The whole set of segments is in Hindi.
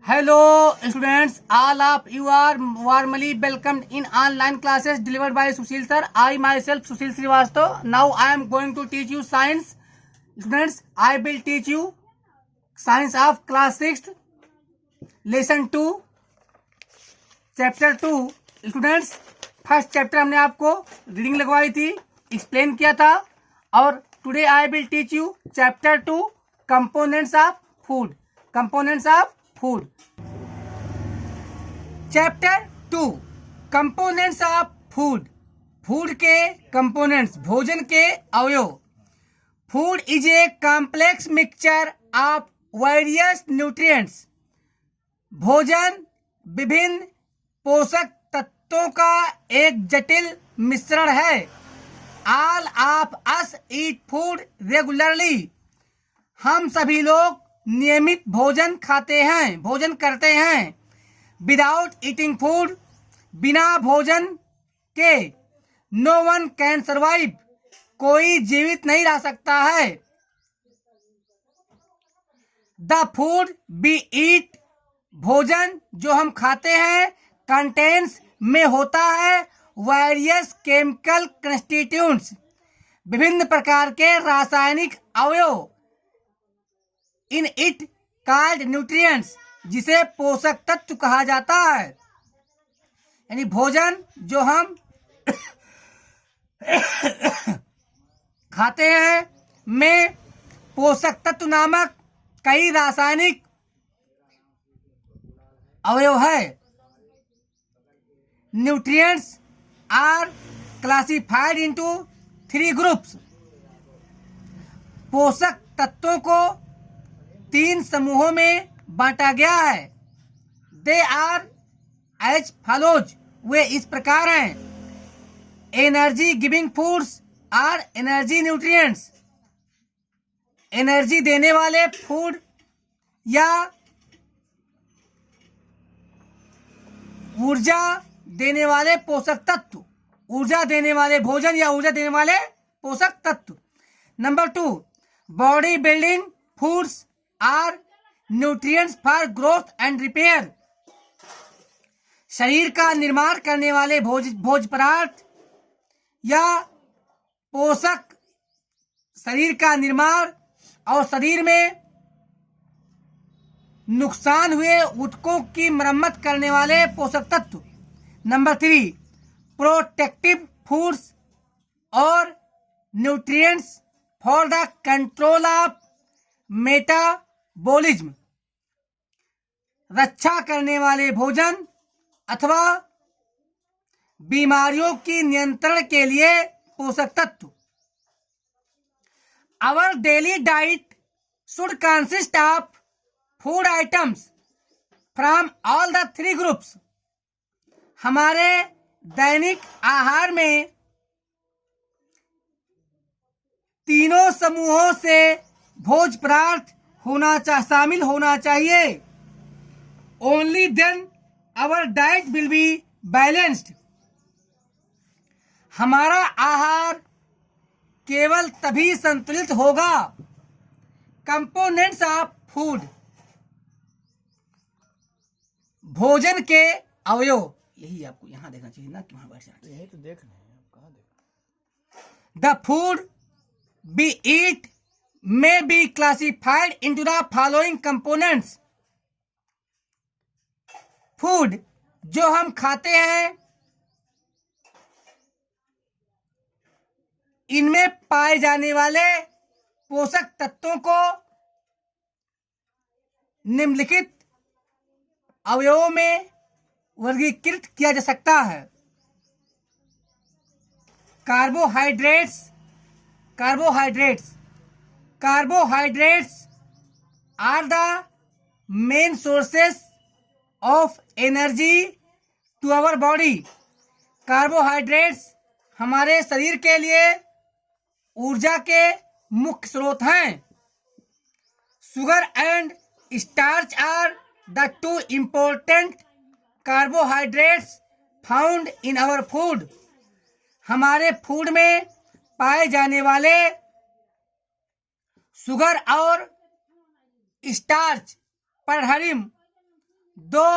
Hello students, all of you are warmly welcomed in online classes delivered by Sushil sir. I myself Sushil Srivastav. Now I am going to teach you science. Students, I will teach you science of class 6th, lesson 2, chapter 2. Students, first chapter हमने आपको रीडिंग लगवाई थी, एक्सप्लेन किया था, और today I will teach you chapter 2, components of food. Components of food. Chapter 2, components of food. Food के कंपोनेंट्स, भोजन के अवयव. Food is a complex mixture of various nutrients. भोजन विभिन्न पोषक तत्वों का एक जटिल मिश्रण है. All of us eat food regularly. हम सभी लोग नियमित भोजन खाते हैं, भोजन करते हैं. विदाउट ईटिंग फूड, बिना भोजन के नो वन कैन सर्वाइव. कोई जीवित नहीं रह सकता है. द फूड वी ईट, भोजन जो हम खाते हैं, कंटेंट्स में होता है वेरियस केमिकल कंस्टिट्यूएंट्स, विभिन्न प्रकार के रासायनिक अवयव. इन इट कॉल्ड न्यूट्रिएंट्स, जिसे पोषक तत्व कहा जाता है. यानी भोजन जो हम खाते हैं में पोषक तत्व नामक कई रासायनिक अवयव है. Nutrients are classified into 3 groups. पोषक तत्वों को 3 समूहों में बांटा गया है. दे आर एज फॉलोज, वे इस प्रकार हैं. Energy giving foods are energy nutrients, energy देने वाले फूड या ऊर्जा देने वाले पोषक तत्व, ऊर्जा देने वाले भोजन या ऊर्जा देने वाले पोषक तत्व. Number 2, body building foods are nutrients for growth and repair. शरीर का निर्माण करने वाले भोज्य पदार्थ या पोषक, शरीर का निर्माण और शरीर में नुकसान हुए ऊतकों की मरम्मत करने वाले पोषक तत्व. नंबर 3, प्रोटेक्टिव फूड्स और nutrients for the control of metabolism, रक्षा करने वाले भोजन अथवा बीमारियों की नियंत्रण के लिए पोषक तत्व. Our daily diet should consist of food items from all the 3 groups. हमारे दैनिक आहार में तीनों समूहों से भोज्य पदार्थ शामिल होना चाहिए. Only then our diet will be balanced. हमारा आहार केवल तभी संतुलित होगा. कंपोनेंट्स ऑफ फूड, भोजन के अवयव. यही आपको यहां देखना चाहिए ना, कि वहां बैठ जाए. यही तो देख रहे हैं, आप कहाँ देख. The food we eat may be classified into the following components. Food जो हम खाते हैं, इनमें पाए जाने वाले पोषक तत्वों को निम्नलिखित अवयवों में वर्गीकृत किया जा सकता है. Carbohydrates. Carbohydrates are the main sources of energy to our body. Carbohydrates हमारे शरीर के लिए ऊर्जा के मुख्य स्रोत हैं. Sugar and starch are the 2 important carbohydrates found in our food. हमारे फूड में पाए जाने वाले शुगर और स्टार्च, पढ़रिम दो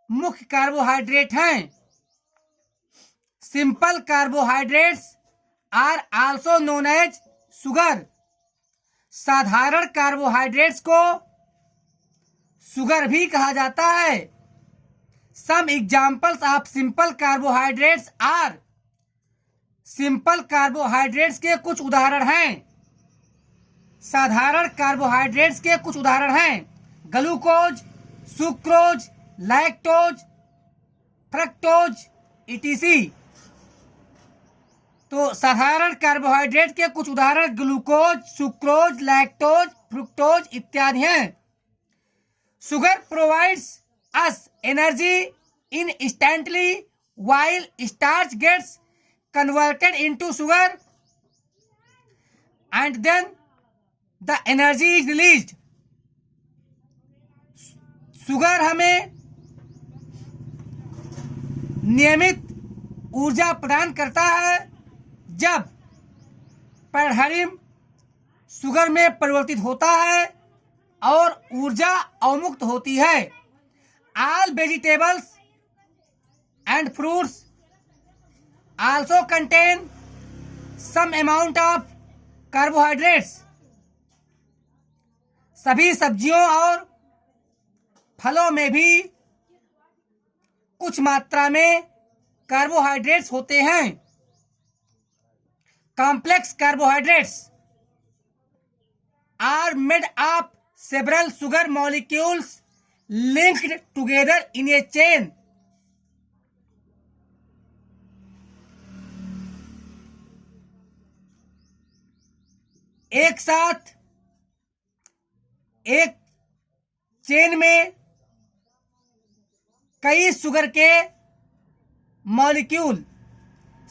मुख्य कार्बोहाइड्रेट हैं। Simple carbohydrates are also known as sugar. साधारण कार्बोहाइड्रेट्स को शुगर भी कहा जाता है। Some examples of simple carbohydrates are. Simple carbohydrates के कुछ उदाहरण हैं। साधारण कार्बोहाइड्रेट्स के कुछ उदाहरण हैं। Glucose, sucrose, lactose, fructose, etc. तो साधारण कार्बोहाइड्रेट के कुछ उदाहरण ग्लूकोज, सुक्रोज, लैक्टोज, फ्रुक्टोज इत्यादि हैं। Sugar provides us energy in instantly while starch gets converted into sugar and then the energy is released. Sugar हमें नियमित ऊर्जा प्रदान करता है जब पेंडहरिम शुगर में परिवर्तित होता है और ऊर्जा अवमुक्त होती है। All vegetables and fruits also contain some amount of carbohydrates. सभी सब्जियों और फलों में भी कुछ मात्रा में कार्बोहाइड्रेट्स होते हैं। Complex carbohydrates are made of several sugar molecules linked together in a chain. एक साथ एक चेन में कई शुगर के मॉलिक्यूल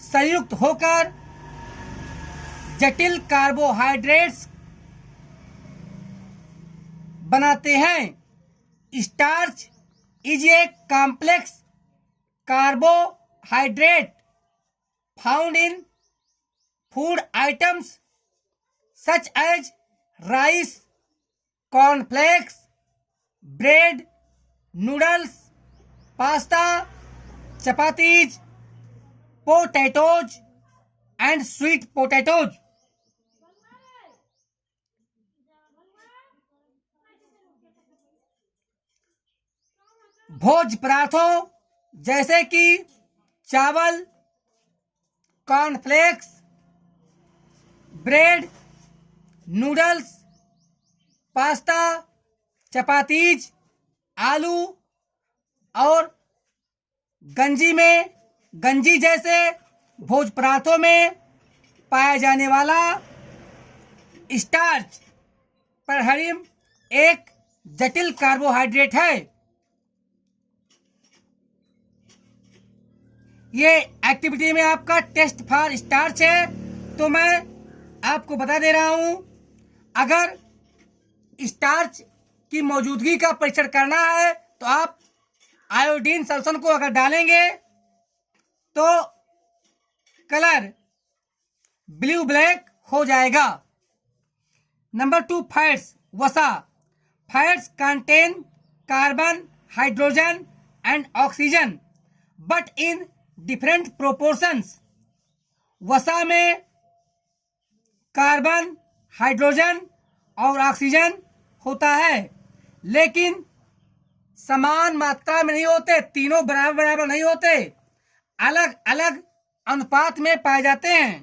संयुक्त होकर जटिल कार्बोहाइड्रेट्स बनाते हैं। Starch is a complex carbohydrate found in food items such as rice, cornflakes, bread, noodles, pasta, chapatis, potatoes and sweet potatoes. भोज्य पदार्थों जैसे कि चावल, cornflakes, bread, noodles, pasta, chapatis, आलू और गंजी जैसे भोज्य पदार्थों में पाया जाने वाला स्टार्च पेंडहरिम एक जटिल कार्बोहाइड्रेट है। ये एक्टिविटी में आपका टेस्ट फॉर स्टार्च है, तो मैं आपको बता दे रहा हूं, अगर स्टार्च की मौजूदगी का परीक्षण करना है तो आप आयोडीन सल्फन को अगर डालेंगे तो कलर ब्लू ब्लैक हो जाएगा। Number 2, fats. वसा। Fats contain carbon, hydrogen and oxygen but in different proportions. वसा में कार्बन, हाइड्रोजन और ऑक्सीजन होता है, लेकिन समान मात्रा में नहीं होते, तीनों बराबर नहीं होते, अलग अलग अनुपात में पाए जाते हैं।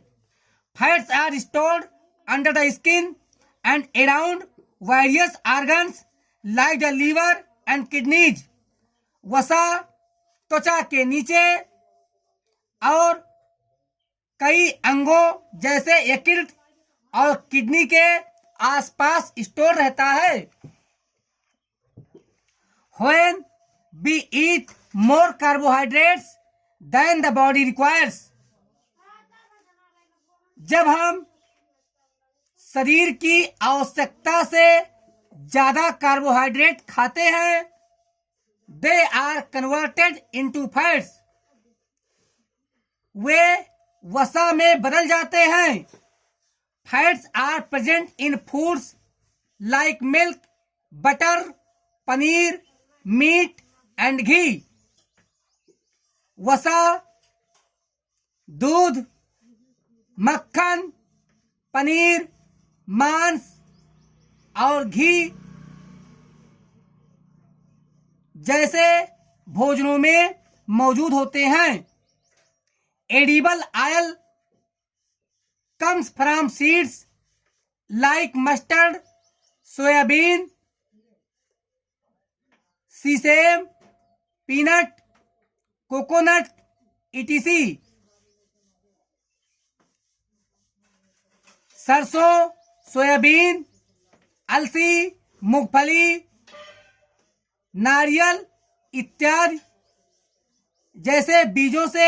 Fats are stored under the skin and around various organs like the liver and kidneys. वसा त्वचा के नीचे और कई अंगों जैसे यकृत और किडनी के आसपास स्टोर रहता है। When we eat more carbohydrates than the body requires, जब हम शरीर की आवश्यकता से ज्यादा कार्बोहाइड्रेट खाते हैं, they are converted into fats. वे वसा में बदल जाते हैं। Fats are present in foods like milk, butter, paneer, meat, and ghee, वसा, दूध, मक्खन, पनीर, मांस और घी जैसे भोजनों में मौजूद होते हैं। Edible oil comes from seeds like mustard, soybean, sesame, peanut, coconut, etc. सरसों, सोयाबीन, अलसी, मूंगफली, नारियल इत्यादि जैसे बीजों से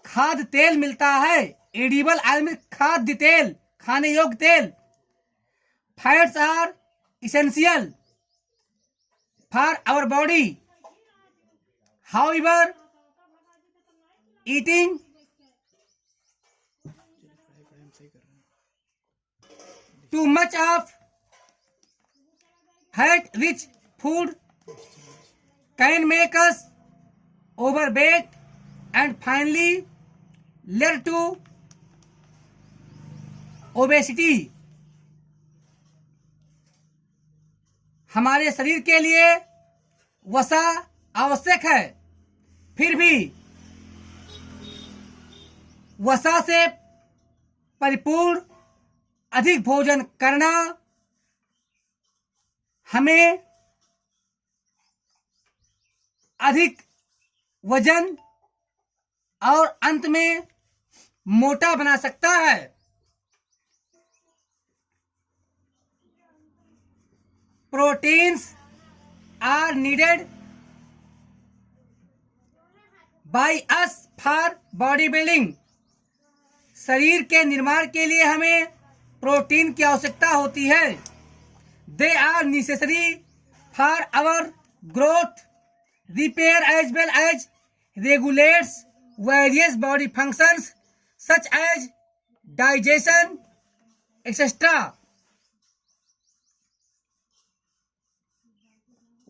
खाद्य तेल मिलता है। एडिबल ऑयल में खाद्य तेल, खाने योग्य तेल। Fats are essential for our body, however eating too much of fat-rich food can make us overweight and finally lead to obesity. हमारे शरीर के लिए वसा आवश्यक है, फिर भी वसा से परिपूर्ण अधिक भोजन करना हमें अधिक वजन और अंत में मोटा बना सकता है। Proteins are needed by us for body building. शरीर के निर्माण के लिए हमें प्रोटीन की आवश्यकता होती है। They are necessary for our growth, repair as well as regulates various body functions such as digestion etcetera.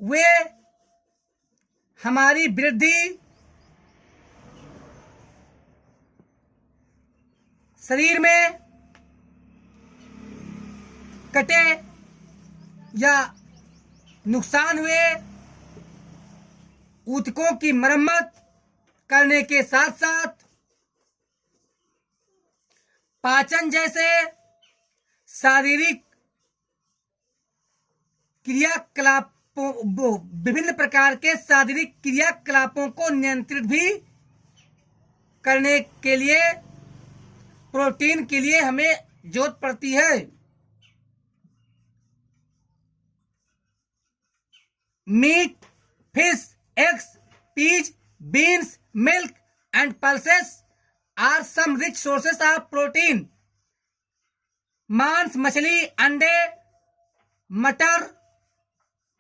वे हमारी वृद्धि, शरीर में कटे या नुकसान हुए ऊतकों की मरम्मत करने के साथ साथ पाचन जैसे शारीरिक क्रियाकलापों, विभिन्न प्रकार के शारीरिक क्रियाकलापों को नियंत्रित भी करने के लिए प्रोटीन के लिए हमें जरूरत पड़ती है। Meat, fish, eggs, peas, beans, milk and pulses are some rich sources of protein. मांस, मछली, अंडे, मटर,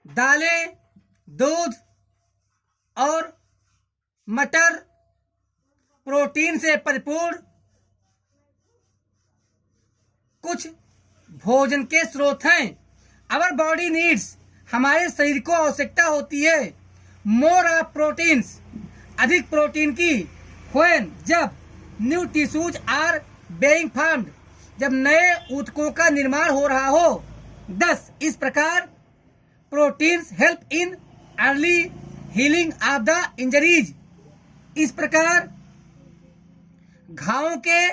दालें, दूध और मटर प्रोटीन से परिपूर्ण कुछ भोजन के स्रोत हैं। आवर बॉडी नीड्स, हमारे शरीर को आवश्यकता होती है मोर ऑफ प्रोटीन्स, अधिक प्रोटीन की। व्हेन, जब new tissues are being formed, जब नए ऊतकों का निर्माण हो रहा हो। 10 इस प्रकार proteins help in early healing of the injuries. इस प्रकार घावों के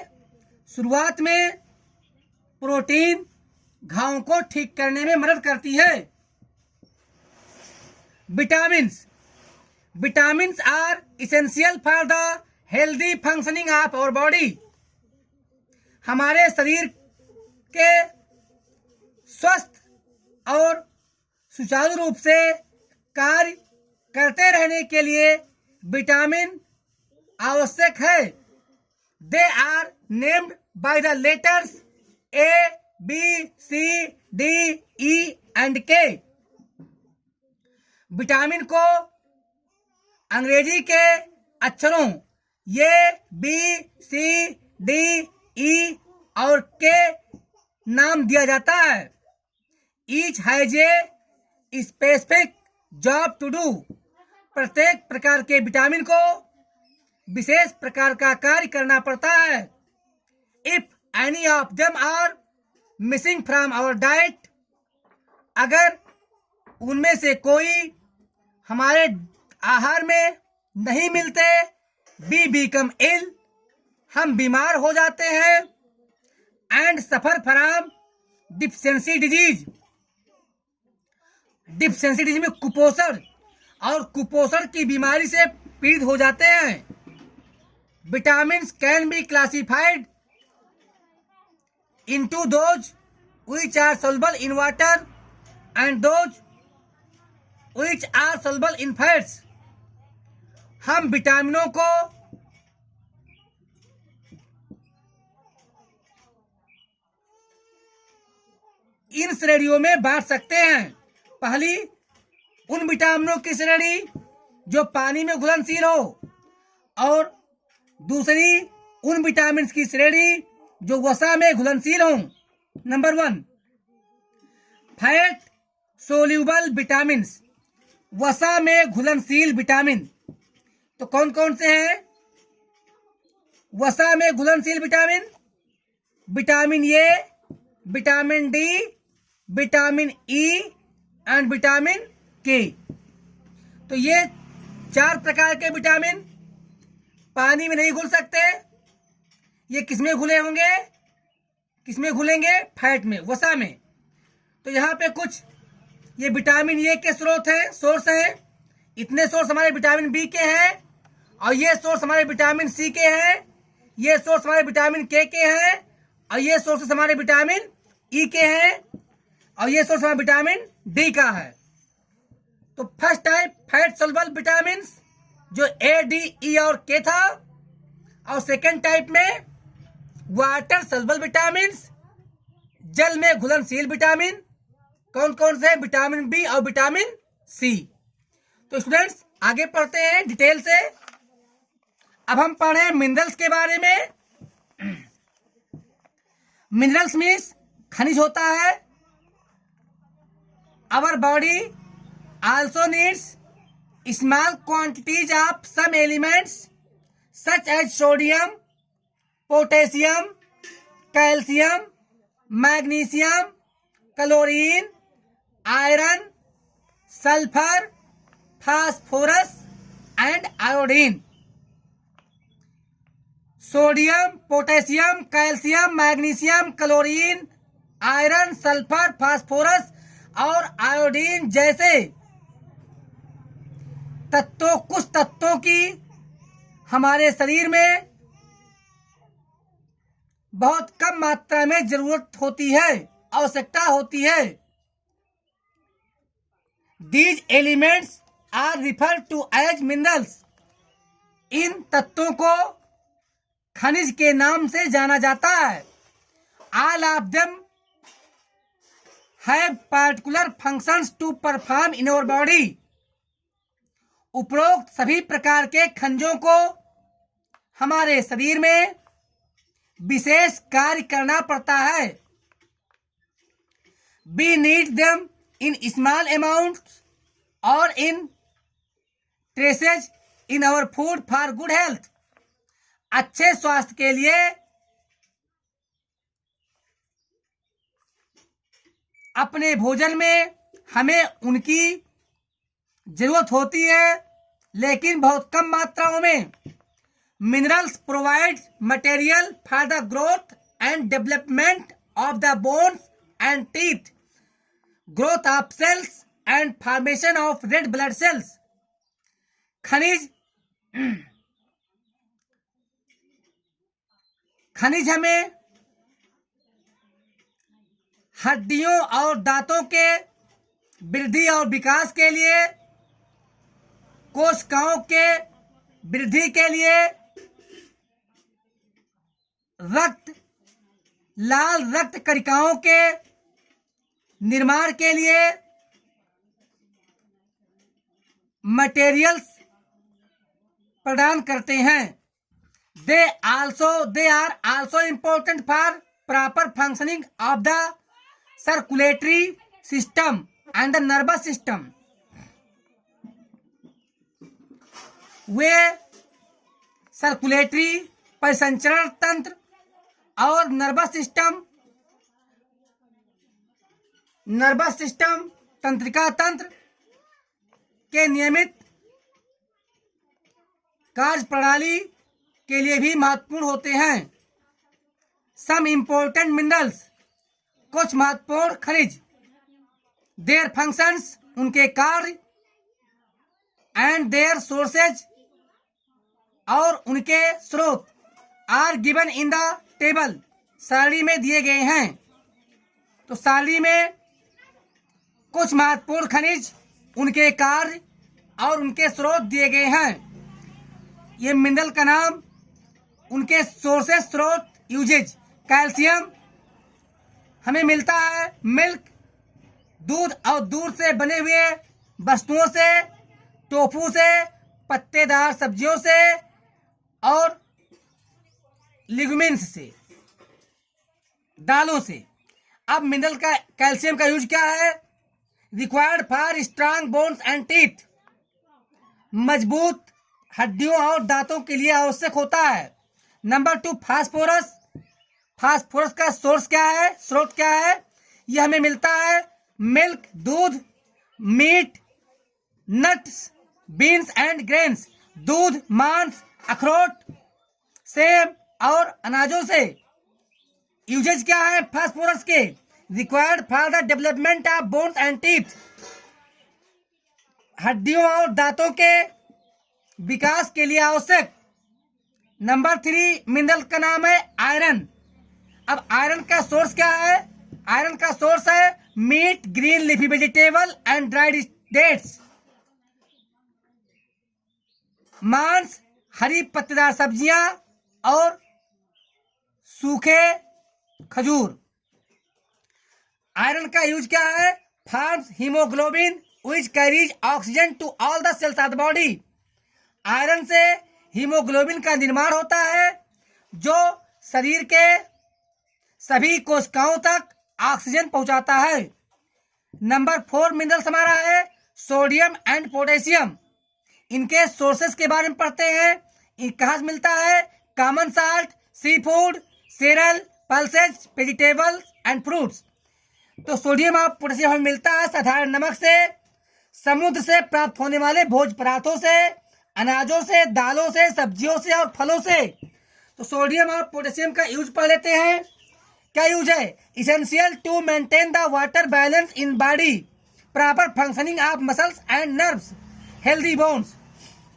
शुरुआत में प्रोटीन घावों को ठीक करने में मदद करती है। Vitamins, vitamins are essential for the healthy functioning of our body. हमारे शरीर के स्वस्थ और सुचारू रूप से कार्य करते रहने के लिए विटामिन आवश्यक है। They are named by the letters A, B, C, D, E and K। Vitamin को अंग्रेजी के अक्षरों A, B, C, D, E और K नाम दिया जाता है। Each has a specific job to do। प्रत्येक प्रकार के विटामिन को विशेष प्रकार का कार्य करना पड़ता है। If any of them are missing from our diet, अगर उनमें से कोई हमारे आहार में नहीं मिलते, वी बिकम इल, हम बीमार हो जाते हैं, and suffer from deficiency disease, deficiency disease में कुपोषण, और कुपोषण की बीमारी से पीड़ित हो जाते हैं। Vitamins can be classified into those which are soluble in water and those which are soluble in fats। हम विटामिनों को इन श्रेणियों में बांट सकते हैं। पहली, उन विटामिनों की श्रेणी जो पानी में घुलनशील हो, और दूसरी उन विटामिन की श्रेणी जो वसा में घुलनशील हो। नंबर 1, फैट सोल्यूबल विटामिन, वसा में घुलनशील विटामिन। तो कौन कौन से हैं वसा में घुलनशील vitamin? Vitamin A, vitamin D, vitamin E and vitamin के। तो ये 4 प्रकार के विटामिन पानी में नहीं घुल सकते। ये किसमें घुले होंगे? किसमें घुलेंगे? फैट में, वसा में। तो यहाँ पे कुछ ये विटामिन ए के सोर्स हैं। इतने सोर्स हमारे विटामिन बी के हैं, और ये सोर्स हमारे विटामिन सी के हैं, ये सोर्स हमारे विटामिन के हैं, और ये सोर्स हमारे विटामिन ई के हैं, और ये सोर्स हमारे विटामिन डी का है। तो first type fat soluble vitamin जो ए, डी, ई और के था, और सेकेंड टाइप में वाटर सोल्यूबल विटामिन, जल में घुलनशील विटामिन। कौन कौन से? विटामिन बी और विटामिन सी। तो स्टूडेंट्स आगे पढ़ते हैं डिटेल से। अब हम पढ़े मिनरल्स के बारे में। मिनरल्स मीन्स खनिज होता है। Our body also needs small quantities of some elements such as sodium, potassium, calcium, magnesium, chlorine, iron, sulphur, phosphorus and iodine. Sodium, potassium, calcium, magnesium, chlorine, iron, sulphur, phosphorus और आयोडीन जैसे तत्वों, कुछ तत्वों की हमारे शरीर में बहुत कम मात्रा में जरूरत होती है, आवश्यकता होती है। These elements are referred to as minerals। इन तत्वों को खनिज के नाम से जाना जाता है। All of them have particular functions to perform in our body। उपरोक्त सभी प्रकार के खनिजों को हमारे शरीर में विशेष कार्य करना पड़ता है। We need them in small amounts or in traces in our food for good health। अच्छे स्वास्थ्य के लिए अपने भोजन में हमें उनकी जरूरत होती है, लेकिन बहुत कम मात्राओं में। Minerals provide material for the growth and development of the bones and teeth, growth of cells and formation of red blood cells. खनिज हमें हड्डियों और दांतों के वृद्धि और विकास के लिए, कोशिकाओं के वृद्धि के लिए, लाल रक्त कणिकाओं के निर्माण के लिए मटेरियल्स प्रदान करते हैं। They are also important for proper functioning of the circulatory system and the nervous system। Way circulatory, परिसंचरण तंत्र और नर्वस सिस्टम तंत्रिका तंत्र के नियमित कार्य प्रणाली के लिए भी महत्वपूर्ण होते हैं। सम इम्पोर्टेंट मिनरल्स, कुछ महत्वपूर्ण खनिज, देयर फंक्शंस, उनके कार्य, एंड देयर सोर्सेज, और उनके स्रोत, are given in the table, सारणी में दिए गए हैं। तो सारणी में कुछ महत्वपूर्ण खनिज, उनके कार्य और उनके स्रोत दिए गए हैं। ये मिनरल का नाम, उनके सोर्सेस, स्रोत, यूजेज। कैल्शियम हमें मिलता है मिल्क, दूध और दूध से बने हुए वस्तुओं से, टोफू से, पत्तेदार सब्जियों से और लिग्यूमिन्स से, दालों से। अब मिनरल का कैल्शियम का यूज क्या है? Required for strong bones and teeth, मजबूत हड्डियों और दांतों के लिए आवश्यक होता है। Number 2, phosphorus. फास्फोरस का सोर्स क्या है, स्रोत क्या है? यह हमें मिलता है मिल्क, दूध, meat, nuts, beans and grains, दूध, मांस, अखरोट, सेब और अनाजों से। यूजेज क्या है फास्फोरस के? Required for the development of bones and teeth, हड्डियों और दांतों के विकास के लिए आवश्यक। नंबर 3 मिनरल का नाम है आयरन। अब आयरन का सोर्स क्या है? आयरन का सोर्स है meat, green leafy vegetable and dried dates, मांस, हरी पत्तेदार सब्जियां और सूखे खजूर। आयरन का यूज क्या है? Forms haemoglobin which carries oxygen to all the cells of the body. Iron से हीमोग्लोबिन का निर्माण होता है जो शरीर के सभी कोशिकाओं तक ऑक्सीजन पहुंचाता है। नंबर 4 मिनरल्स हमारा है सोडियम एंड पोटेशियम। इनके सोर्सेस के बारे में पढ़ते हैं। कहाँ से मिलता है? Common salt, seafood, cereal, pulses, vegetables and fruits. तो सोडियम और पोटेशियम हमें मिलता है साधारण नमक से, समुद्र से प्राप्त होने वाले भोज्य पदार्थों से, अनाजों से, दालों से, सब्जियों से और फलों से। तो सोडियम और पोटेशियम का यूज पढ़ लेते हैं। क्या यूज है? Essential to maintain the water balance in body, proper functioning of muscles and nerves, healthy bones.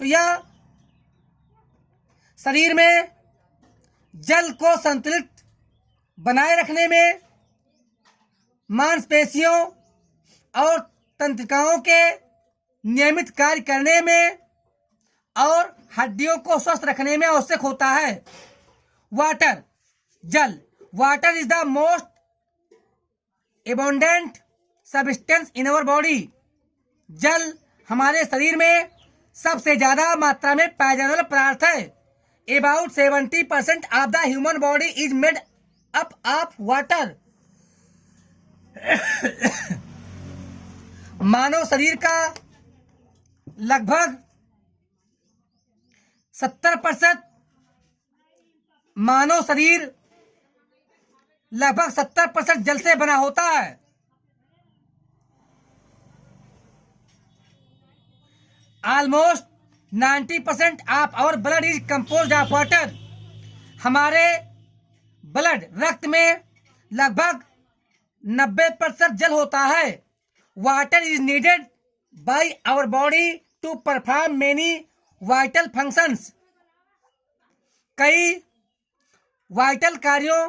तो यह शरीर में जल को संतुलित बनाए रखने में, मांसपेशियों और तंत्रिकाओं के नियमित कार्य करने में और हड्डियों को स्वस्थ रखने में आवश्यक होता है। वाटर, जल। Water is the most abundant substance in our body. जल हमारे शरीर में सबसे ज्यादा मात्रा में पाया जाने वाला पदार्थ है। About 70% of the human body is made up of water. मानव शरीर का लगभग 70% मानव शरीर लगभग 70% जल से बना होता है। Almost 90% of our blood is composed of water. हमारे ब्लड, रक्त में लगभग 90% जल होता है। Water is needed by our body to perform many vital functions. कई वाइटल कार्यों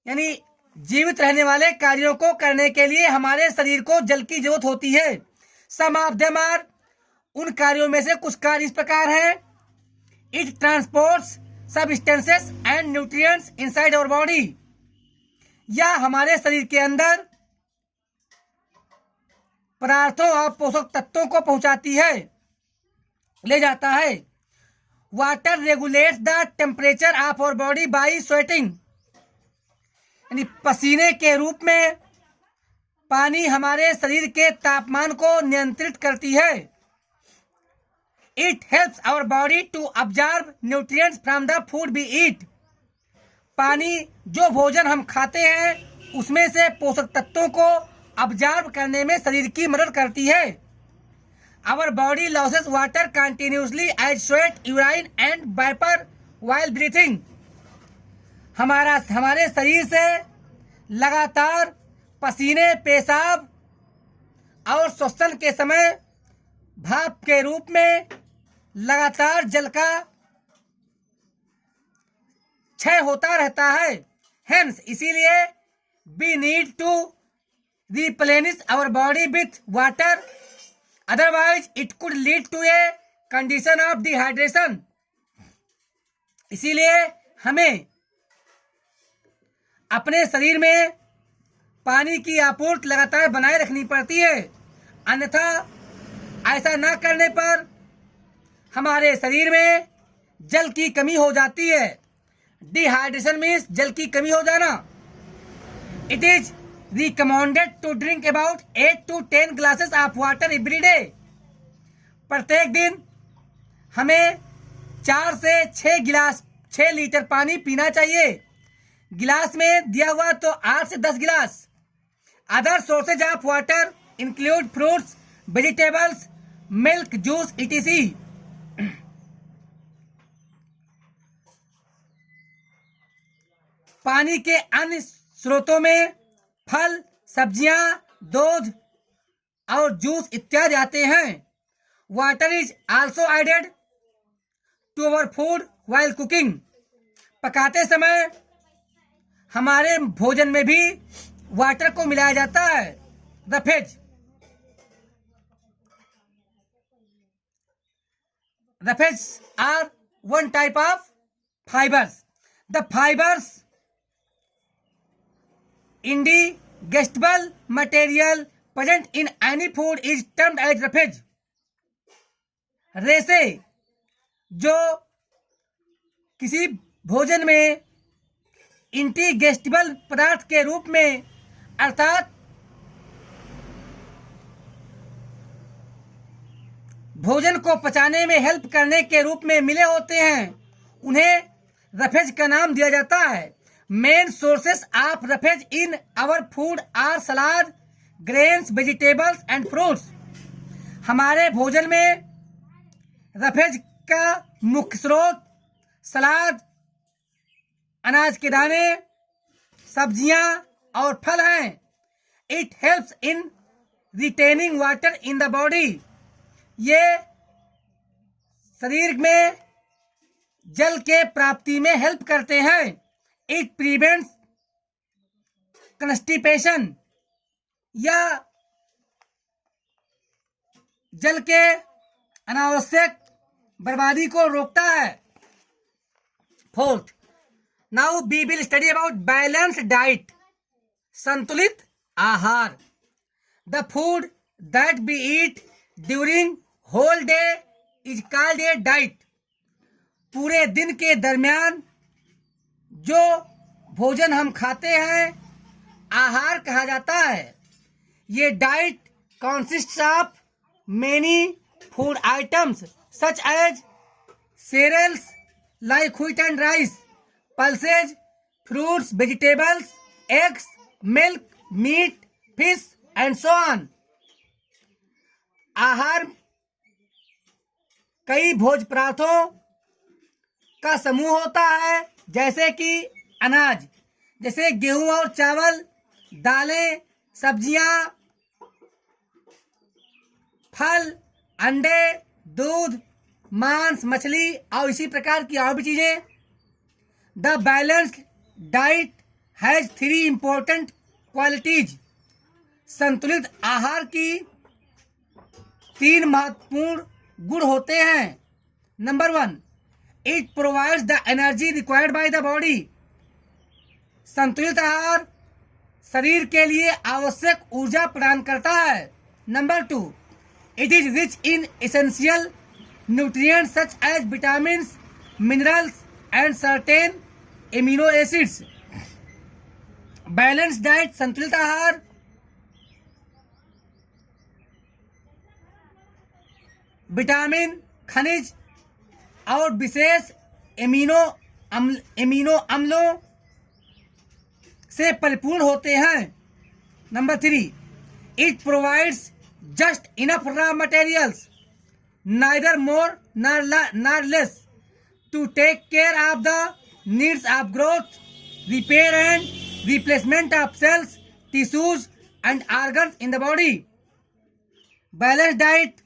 यानी जीवित रहने वाले कार्यों को करने के लिए हमारे शरीर को जल की जरूरत होती है। सम ऑफ देम आर, उन कार्यों में से कुछ कार्य इस प्रकार हैं। It transports substances and nutrients inside our body. यह हमारे शरीर के अंदर पदार्थों और पोषक तत्वों को पहुंचाती है, ले जाता है। Water regulates the temperature of our body by sweating, यानी पसीने के रूप में पानी हमारे शरीर के तापमान को नियंत्रित करती है। It helps our body to absorb nutrients from the food we eat. पानी जो भोजन हम खाते हैं उसमें से पोषक तत्वों को अब्जॉर्ब करने में शरीर की मदद करती है. Our body loses water continuously as sweat, urine and vapor while breathing. हमारे शरीर से लगातार पसीने, पेशाब और श्वसन के समय भाप के रूप में लगातार जल का क्षय होता रहता है. Hence, इसीलिए we need to replenish our body with water. Otherwise, it could lead to a condition of dehydration. इसीलिए हमें अपने शरीर में पानी की आपूर्ति लगातार बनाए रखनी पड़ती है. अन्यथा ऐसा न करने पर हमारे शरीर में जल की कमी हो जाती है. डिहाइड्रेशन मीन्स जल की कमी हो जाना. It is recommended to drink about 8 to 10 glasses of water every day. प्रत्येक दिन हमें 4 से 6 लीटर पानी पीना चाहिए. गिलास में दिया हुआ तो 8 से 10 गिलास. Other sources of water include fruits, vegetables, milk, juice etc. पानी के अन्य स्रोतों में फल, सब्जियां, दूध और जूस इत्यादि आते हैं. Water is also added to our food while cooking. पकाते समय हमारे भोजन में भी वाटर को मिलाया जाता है. Roughage are one type of fibres. The fibres indigestible material present in any food is termed as roughage. रेशे जो किसी भोजन में इंडिगेस्टिबल पदार्थ के रूप में अर्थात भोजन को पचाने में हेल्प करने के रूप में मिले होते हैं, उन्हें रफेज का नाम दिया जाता है. Main sources of roughage in our food are salad, grains, vegetables and fruits. हमारे भोजन में रफेज का मुख्य स्रोत सलाद, अनाज के दाने, सब्जियां और फल हैं. It helps in retaining water in the body. ये शरीर में जल के प्राप्ति में हेल्प करते हैं. It prevents constipation. यह जल के अनावश्यक बर्बादी को रोकता है. Fourth, now we will study about balanced diet. संतुलित आहार. The food that we eat during whole day is called a diet. पूरे दिन के दरमियान जो भोजन हम खाते हैं आहार कहा जाता है. ये diet consists of many food items such as cereals like wheat and rice, pulses, fruits, vegetables, eggs, milk, meat, fish and so on. आहार कई भोज्य पदार्थों का समूह होता है, जैसे कि अनाज जैसे गेहूं और चावल, दालें, सब्जियां, फल, अंडे, दूध, मांस, मछली और इसी प्रकार की और भी चीजें. The balanced diet has 3 important qualities. संतुलित आहार की 3 महत्वपूर्ण गुण होते हैं. Number 1, it provides the energy required by the body. संतुलित आहार शरीर के लिए आवश्यक ऊर्जा प्रदान करता है. Number 2, it is rich in essential nutrients such as vitamins, minerals and certain amino acids. Balance diet संतुलित आहार विटामिन, खनिज और विशेष एमिनो अम्लों से परिपूर्ण होते हैं। Number 3, it provides just enough raw materials, neither more nor less, to take care of the needs of growth, repair and replacement of cells, tissues and organs in the body. Balance diet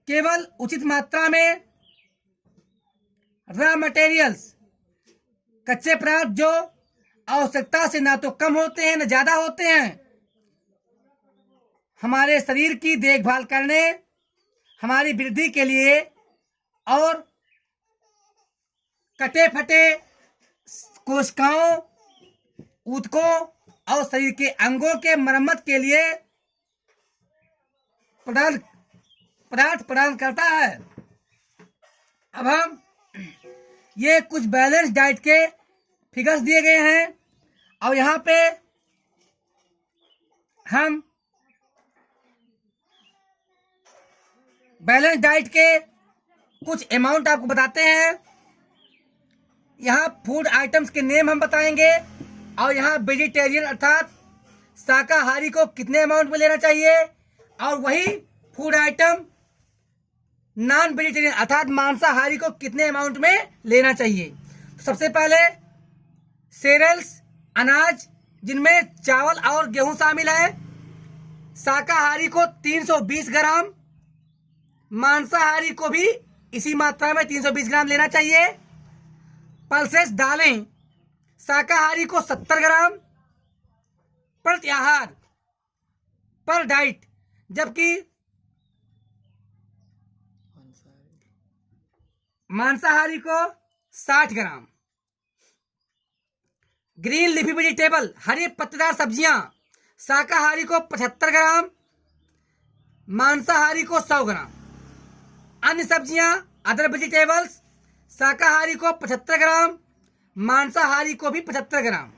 केवल उचित मात्रा में रॉ मटेरियल्स, कच्चे पदार्थ जो आवश्यकता से ना तो कम होते हैं न ज्यादा होते हैं, हमारे शरीर की देखभाल करने, हमारी वृद्धि के लिए और कटे फटे कोशिकाओं, ऊतकों और शरीर के अंगों के मरम्मत के लिए पदार्थ प्रदान करता है। अब हम ये कुछ बैलेंस डाइट के फिगर्स दिए गए हैं और यहाँ पे हम बैलेंस डाइट के कुछ अमाउंट आपको बताते हैं। यहाँ फूड आइटम्स के नेम हम बताएंगे और यहाँ वेजिटेरियन अर्थात शाकाहारी को कितने अमाउंट में लेना चाहिए और वही फूड आइटम नॉन वेजिटेरियन अर्थात मांसाहारी को कितने अमाउंट में लेना चाहिए। सबसे पहले सेरेल्स, अनाज जिनमें चावल और गेहूं शामिल है, शाकाहारी को 320 ग्राम, मांसाहारी को भी इसी मात्रा में 320 ग्राम लेना चाहिए। पल्सेस दालें, शाकाहारी को 70 ग्राम प्रति आहार पर डाइट, जबकि मांसाहारी को 60 ग्राम। ग्रीन लीफी वेजिटेबल, हरी पत्तेदार सब्जियां, शाकाहारी को 75 ग्राम, मांसाहारी को 100 ग्राम। अन्य सब्जियां, अदर वेजिटेबल्स, शाकाहारी को 75 ग्राम, मांसाहारी को भी 75 ग्राम।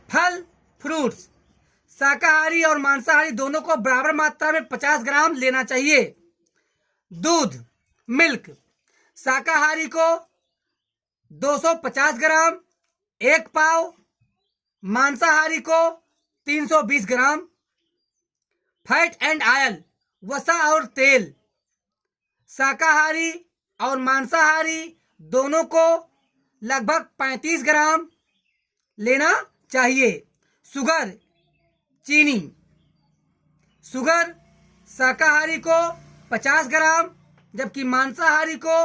फल फ्रूट्स, शाकाहारी और मांसाहारी दोनों को बराबर मात्रा में 50 ग्राम लेना चाहिए। दूध मिल्क, शाकाहारी को 250 ग्राम 1 पाव, मांसाहारी को 320 ग्राम। फैट एंड ऑयल, वसा और तेल, शाकाहारी और मांसाहारी दोनों को लगभग 35 ग्राम लेना चाहिए। शुगर चीनी, शुगर शाकाहारी को 50 ग्राम जबकि मांसाहारी को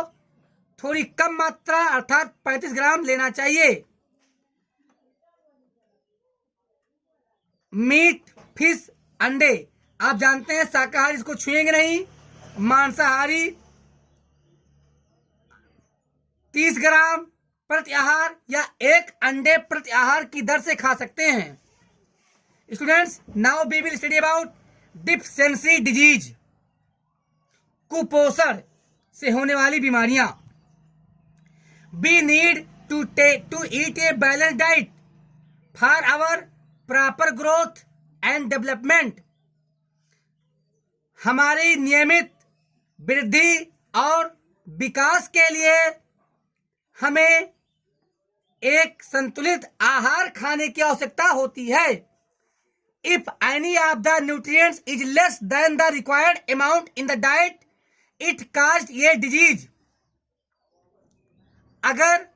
थोड़ी कम मात्रा अर्थात 35 ग्राम लेना चाहिए। मीट, फिश, अंडे, आप जानते हैं शाकाहारी इसको छुएंगे नहीं, मांसाहारी 30 ग्राम प्रति आहार या 1 अंडे प्रति आहार की दर से खा सकते हैं। Students, now we will study about deficiency disease, कुपोषण से होने वाली बीमारियां। We need to eat a balance diet for our proper growth and development. हमारी नियमित वृद्धि और विकास के लिए हमें एक संतुलित आहार खाने की आवश्यकता होती है। If any of the nutrients is less than the required amount in the diet, it causes a disease. अगर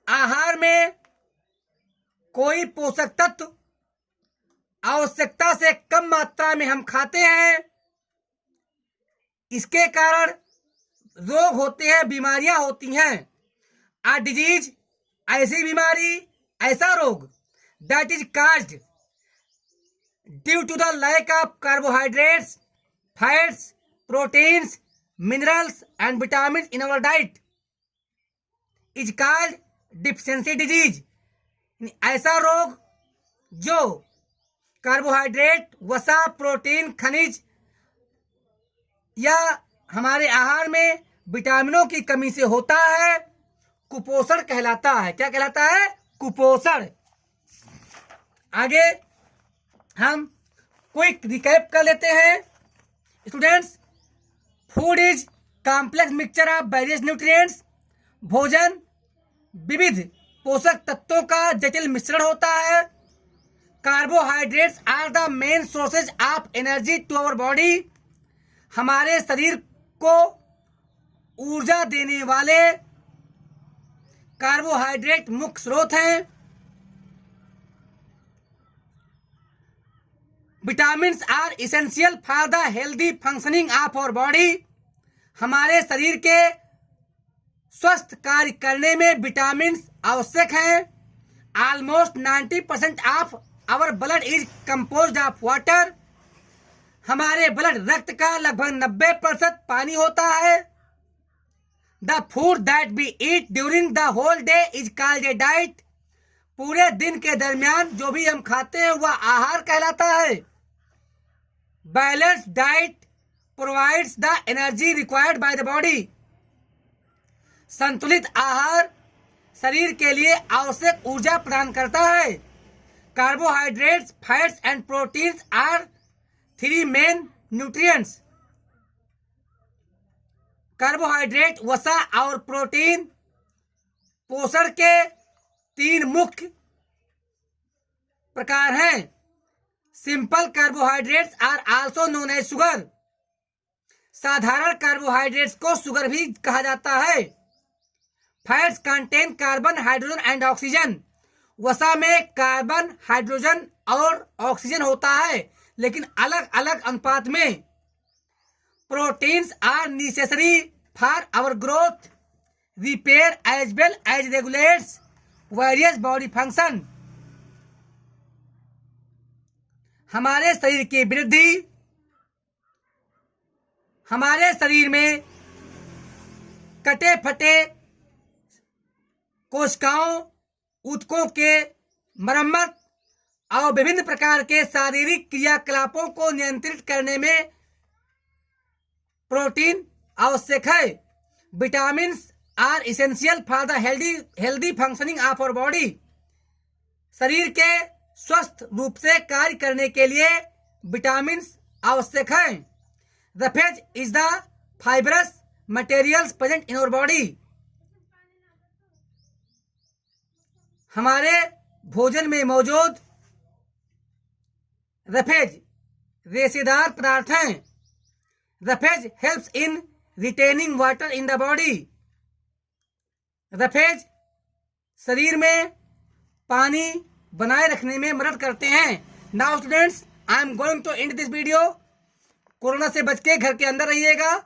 आहार में कोई पोषक तत्व आवश्यकता से कम मात्रा में हम खाते हैं, इसके कारण रोग होते हैं, बीमारियां होती हैं। आ डिजीज, ऐसी बीमारी, ऐसा रोग that is caused due to the lack of carbohydrates, fats, proteins, minerals and vitamins in our diet is called deficiency disease. ऐसा रोग जो कार्बोहाइड्रेट, वसा, प्रोटीन, खनिज या हमारे आहार में विटामिनों की कमी से होता है, कुपोषण कहलाता है। क्या कहलाता है? कुपोषण। आगे हम क्विक रिकैप कर लेते हैं। Students, food is complex mixture of various nutrients. भोजन विविध पोषक तत्वों का जटिल मिश्रण होता है। Carbohydrates are the main sources of energy to our body. हमारे शरीर को ऊर्जा देने वाले कार्बोहाइड्रेट मुख्य स्रोत हैं। Vitamins are essential for the healthy functioning of our body. हमारे शरीर के स्वस्थ कार्य करने में विटामिन्स आवश्यक हैं। Almost 90% of our blood is composed of water. हमारे ब्लड रक्त का लगभग 90% पानी होता है। The food that we eat during the whole day is called a diet. पूरे दिन के दरमियान जो भी हम खाते हैं वह आहार कहलाता है। Balanced diet provides the energy required by the body. संतुलित आहार शरीर के लिए आवश्यक ऊर्जा प्रदान करता है। Carbohydrates, fats and proteins are 3 main nutrients. Carbohydrate, वसा और प्रोटीन पोषण के 3 मुख्य प्रकार हैं। Simple carbohydrates are also known as sugar. साधारण कार्बोहाइड्रेट्स को शुगर भी कहा जाता है। Fats contain carbon, hydrogen and oxygen. वसा में कार्बन, हाइड्रोजन और ऑक्सीजन होता है, लेकिन अलग अलग अनुपात में। Proteins are necessary for our growth, repair as well as regulates various body function. हमारे शरीर की वृद्धि, हमारे शरीर में कटे फटे कोशिकाओं, ऊतकों के मरम्मत और विभिन्न प्रकार के शारीरिक क्रियाकलापों को नियंत्रित करने में प्रोटीन आवश्यक है। Vitamins are essential for the healthy functioning of our body. शरीर के स्वस्थ रूप से कार्य करने के लिए विटामिन्स आवश्यक हैं। Roughage is the fibrous materials present in our body. हमारे भोजन में मौजूद रफेज रेशेदार पदार्थ हैं। Roughage helps in retaining water in the body. Roughage शरीर में पानी बनाए रखने में मदद करते हैं। Now students, I am going to end this video. Corona से बच के घर के अंदर रहिएगा।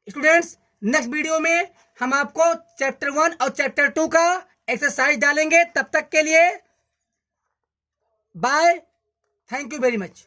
स्टूडेंट्स, नेक्स्ट वीडियो में हम आपको चैप्टर 1 और चैप्टर 2 का एक्सरसाइज डालेंगे। तब तक के लिए bye, thank you very much.